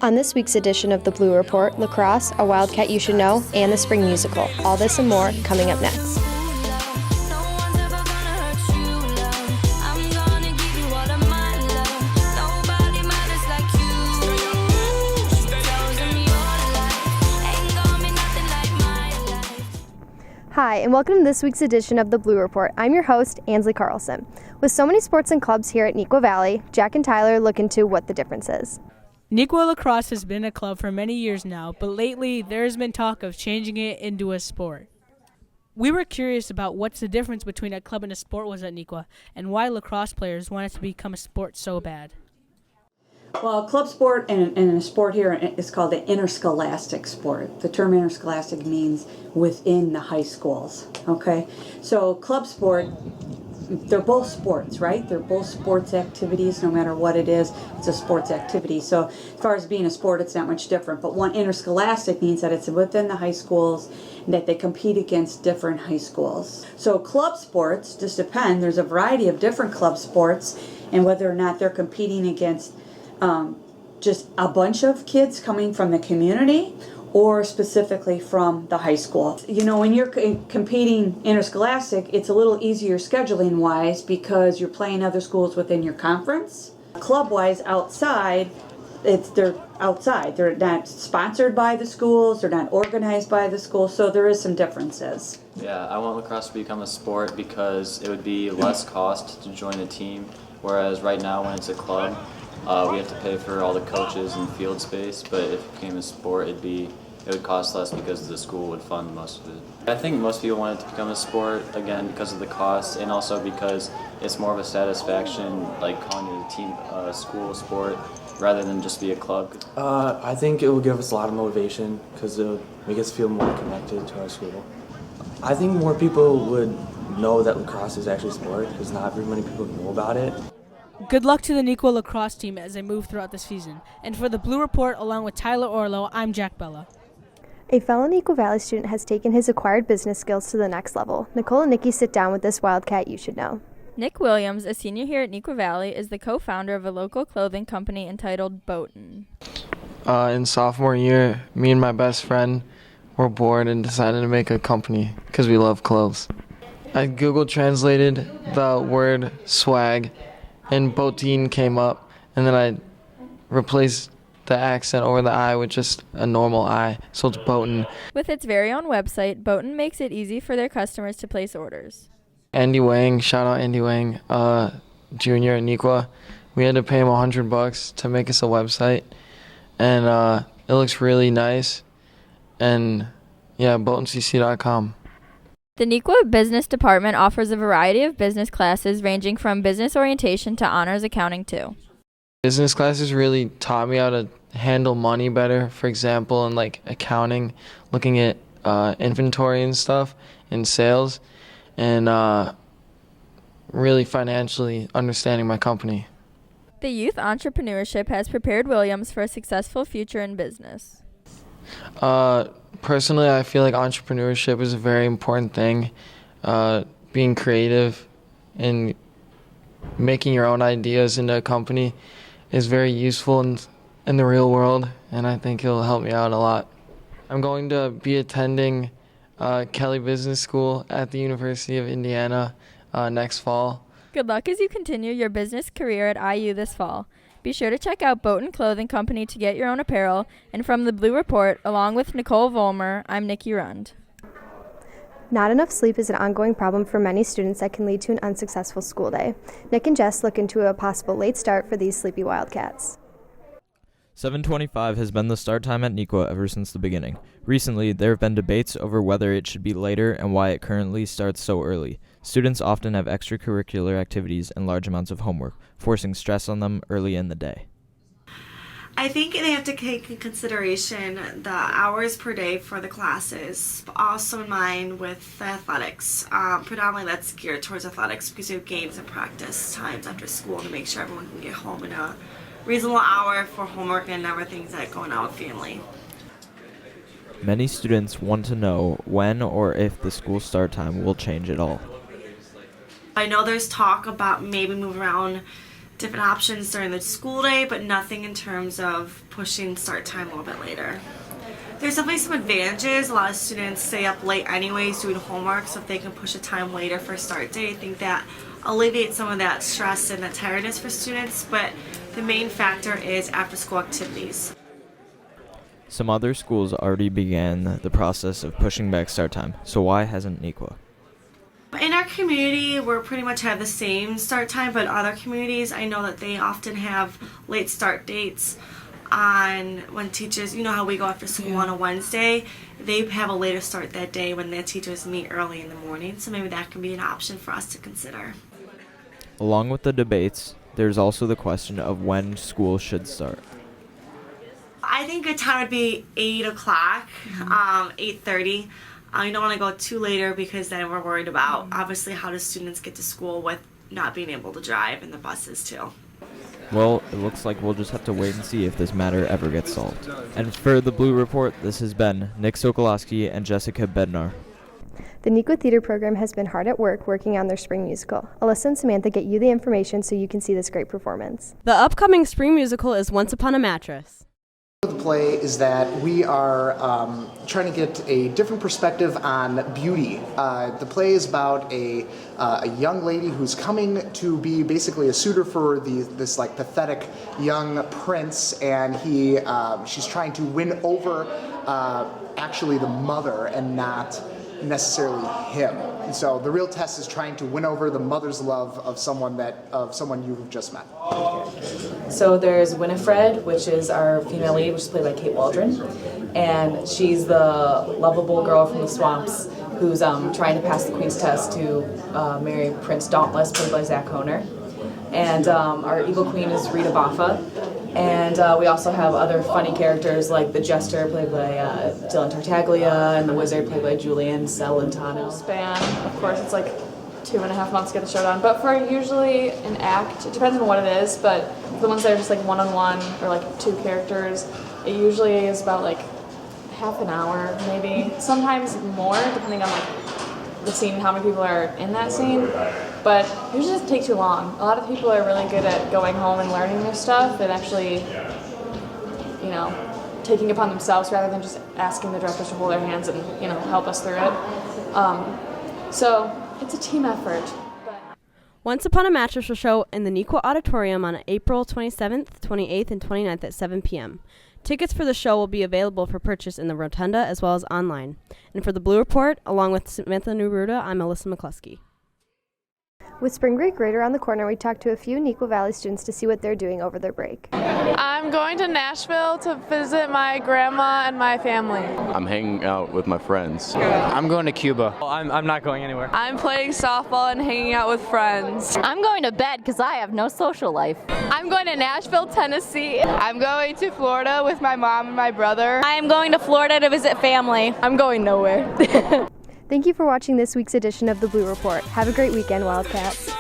On this week's edition of the Blue Report, lacrosse, a Wildcat you should know, and the spring musical. All this and more coming up next. Hi, and welcome to this week's edition of the Blue Report. I'm your host, Ansley Carlson. With so many sports and clubs here at Neuqua Valley, Jack and Tyler look into what the difference is. Neuqua Lacrosse has been a club for many years now, but lately there has been talk of changing it into a sport. We were curious about what's the difference between a club and a sport was at Neuqua, and why lacrosse players want it to become a sport so bad. Well, club sport and a sport here is called the interscholastic sport. The term interscholastic means within the high schools, okay? So club sport, they're both sports, right? They're both sports activities. No matter what it is, it's a sports activity. So as far as being a sport, it's not much different. But one interscholastic means that it's within the high schools and that they compete against different high schools. So club sports just depend. There's a variety of different club sports, and whether or not they're competing against just a bunch of kids coming from the community or specifically from the high school. You know, when you're competing interscholastic, it's a little easier scheduling wise because you're playing other schools within your conference. Club wise, outside, they're outside. They're not sponsored by the schools, they're not organized by the schools, so there is some differences. Yeah, I want lacrosse to become a sport because it would be less cost to join a team, whereas right now when it's a club, we have to pay for all the coaches and field space, but if it became a sport, it would cost less because the school would fund most of it. I think most people want it to become a sport, again, because of the cost, and also because it's more of a satisfaction, like calling it a team, school sport, rather than just be a club. I think it will give us a lot of motivation because it will make us feel more connected to our school. I think more people would know that lacrosse is actually a sport because not very many people know about it. Good luck to the Neuqua lacrosse team as they move throughout the season. And for the Blue Report, along with Tyler Orlow, I'm Jack Bella. A fellow Neuqua Valley student has taken his acquired business skills to the next level. Nicole and Nikki sit down with this Wildcat you should know. Nick Williams, a senior here at Neuqua Valley, is the co-founder of a local clothing company entitled Boughton. In sophomore year, me and my best friend were bored and decided to make a company because we love clothes. I Google translated the word swag, and Boughton came up, and then I replaced the accent over the I with just a normal I, so it's Boughton. With its very own website, Boughton makes it easy for their customers to place orders. Andy Wang, shout out Andy Wang, junior at Neuqua. We had to pay him $100 to make us a website, and it looks really nice. And yeah, BoughtonCC.com. The Neuqua Business Department offers a variety of business classes ranging from business orientation to honors accounting too. Business classes really taught me how to handle money better, for example, in like accounting, looking at inventory and stuff, and sales, and really financially understanding my company. The youth entrepreneurship has prepared Williams for a successful future in business. Personally, I feel like entrepreneurship is a very important thing. Being creative and making your own ideas into a company is very useful in the real world, and I think it'll help me out a lot. I'm going to be attending Kelley Business School at the University of Indiana next fall. Good luck as you continue your business career at IU this fall. Be sure to check out Boughton Clothing Company to get your own apparel. And from the Blue Report, along with Nicole Vollmer, I'm Nikki Rund. Not enough sleep is an ongoing problem for many students that can lead to an unsuccessful school day. Nick and Jess look into a possible late start for these sleepy Wildcats. 7:25 has been the start time at Neuqua ever since the beginning. Recently, there have been debates over whether it should be later and why it currently starts so early. Students often have extracurricular activities and large amounts of homework, forcing stress on them early in the day. I think they have to take in consideration the hours per day for the classes, but also in mind with the athletics. Predominantly that's geared towards athletics because you have games and practice times after school to make sure everyone can get home in a reasonable hour for homework and everything that going on with family. Many students want to know when or if the school start time will change at all. I know there's talk about maybe moving around different options during the school day, but nothing in terms of pushing start time a little bit later. There's definitely some advantages. A lot of students stay up late anyways doing homework, so if they can push a time later for start day, I think that alleviates some of that stress and that tiredness for students, but the main factor is after school activities. Some other schools already began the process of pushing back start time, so why hasn't Neuqua? In our community, we're pretty much have the same start time, but other communities, I know that they often have late start dates on when teachers, you know how we go after school on a Wednesday, they have a later start that day when their teachers meet early in the morning, so maybe that can be an option for us to consider. Along with the debates, there's also the question of when school should start. I think a time would be 8 o'clock, 8:30. I don't want to go too later because then we're worried about obviously how do students get to school with not being able to drive and the buses too. Well, it looks like we'll just have to wait and see if this matter ever gets solved. And for the Blue Report, this has been Nick Sokolowski and Jessica Bednar. The Neuqua Theater program has been hard at work working on their spring musical. Alyssa and Samantha get you the information so you can see this great performance. The upcoming spring musical is Once Upon a Mattress. The play is that we are trying to get a different perspective on beauty. The play is about a young lady who's coming to be basically a suitor for this like pathetic young prince, and she's trying to win over actually the mother and not necessarily him. And so the real test is trying to win over the mother's love of someone you've just met. So there's Winifred, which is our female lead, which is played by Kate Waldron, and she's the lovable girl from the swamps who's trying to pass the Queen's Test to marry Prince Dauntless, played by Zach Honer. And our evil queen is Rita Baffa. And we also have other funny characters like the Jester, played by Dylan Tartaglia, and the Wizard, played by Julian Celentano. Span, of course, it's like 2.5 months to get the show done. But for usually an act, it depends on what it is, but the ones that are just like one-on-one or like 2 characters, it usually is about like half an hour, maybe. Sometimes more, depending on like the scene, how many people are in that scene. But it usually doesn't take too long. A lot of people are really good at going home and learning their stuff and actually, you know, taking it upon themselves rather than just asking the directors to hold their hands and, you know, help us through it. So it's a team effort. Once Upon a Mattress will show in the Neuqua Auditorium on April 27th, 28th, and 29th at 7 p.m. Tickets for the show will be available for purchase in the Rotunda as well as online. And for the Blue Report, along with Samantha Neruda, I'm Alyssa McCluskey. With spring break right around the corner, we talked to a few Neuqua Valley students to see what they're doing over their break. I'm going to Nashville to visit my grandma and my family. I'm hanging out with my friends. I'm going to Cuba. I'm not going anywhere. I'm playing softball and hanging out with friends. I'm going to bed because I have no social life. I'm going to Nashville, Tennessee. I'm going to Florida with my mom and my brother. I am going to Florida to visit family. I'm going nowhere. Thank you for watching this week's edition of The Blue Report. Have a great weekend, Wildcats.